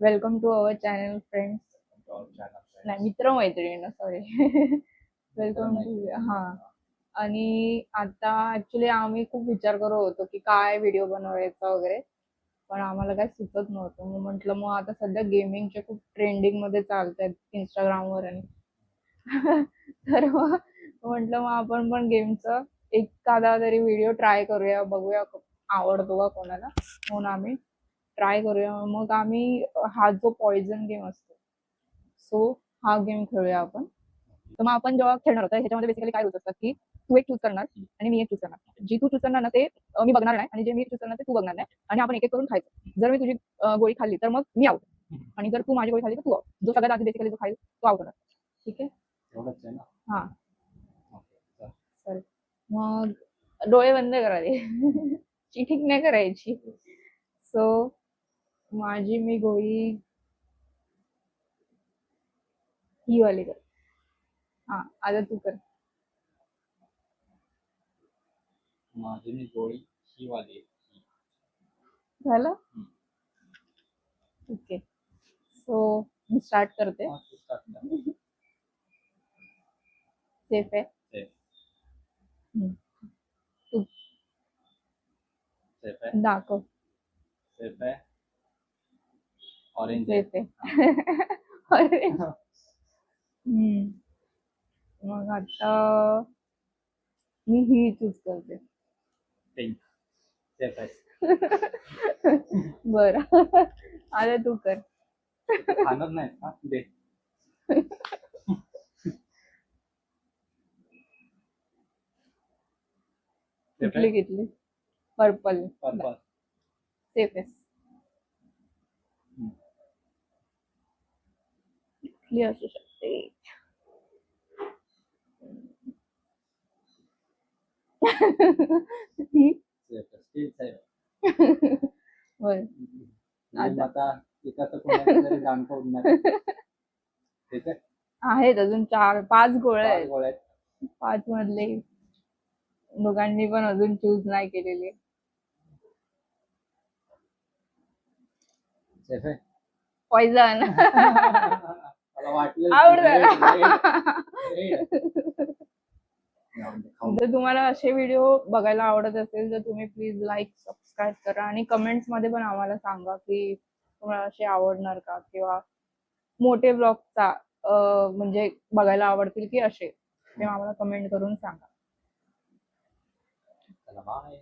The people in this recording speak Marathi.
Welcome to our channel friends. नाही, मित्र मैत्रिणी, सॉरी. Welcome to. हा. आणि आता ऍक्च्युली आम्ही खूप विचार करत होतो की काय व्हिडिओ बनवायचा वगैरे, पण आम्हाला काय सुचत नव्हतं. मग म्हटलं मग आता सध्या गेमिंगचे खूप ट्रेंडिंग मध्ये चालतात इंस्टाग्रामवर आणि तर मग म्हटलं मग आपण पण गेमचं एखादा तरी व्हिडिओ ट्राय करूया, बघूया आवडतो का कोणाला, म्हणून आम्ही ट्राय करूया. मग आम्ही हा जो पॉइझन गेम असतो, सो हा गेम खेळूया आपण. तर मग आपण जेव्हा खेळणार होतं ह्याच्यामध्ये बेसिकली काय होत असतात की तू एक चूज करणार आणि मी एक चूज करणार. जी तू चूज करणार ना ते मी बघणार नाही, आणि जे मी चूज करणार ते तू बघणार नाही, आणि आपण एक एक करून खायचं. जर मी तुझी गोळी खाल्ली तर मग मी आउट, आणि जर तू माझी गोळी खाल्ली तर तू आउट. जो सगळ्यात आधी बेसिकली जो खाईल तो आउट होणार. ठीक आहे. एवढंच आहे ना. हा. ओके, सर मग डोळे बंद करावे. चिटिंग नाही करायची. सो माझी मी गोळी ही वाली कर. हा, आता तू कर. माझी मी गोळी ही वाली आहे. झालं. ओके. सो मी स्टार्ट करते. हा, तू start कर. सेफ आहे. Safe. तू Safe आहे. दाखव. Safe आहे. ऑरेंज सेफ आहे. आहे. अरे. मग आता मी ही चूज करते. पिंक. सेफ आहे. बर. आता तू कर. खाणार नाही का दे. कुठली घेतली? पर्पल. पर्पल. सेफ आहे. कुठली असू शकते? ही. सेफ आहे. Steel safe. बर. आता एकाचं कोणाचं तरी जाण पडणार. ठीक आहे. आहेत अजून 4-5 गोळ्या 5 आहेत. गोळ्या आहेत. 5 मधले दोघांनी पण अजून चूज नाही केलेली. सेफ आहे. पॉइझन. मला वाटलं आवडतं. red. जर तुम्हाला असे व्हिडिओ बघायला आवडत असेल तर तुम्ही प्लीज लाईक सबस्क्राईब करा, आणि कमेंट्स मध्ये पण आम्हाला सांगा की तुम्हाला असे आवडणार का, किंवा मोठे ब्लॉगचा म्हणजे बघायला आवडतील की असे, ते आम्हाला कमेंट करून सांगा. चला बाय.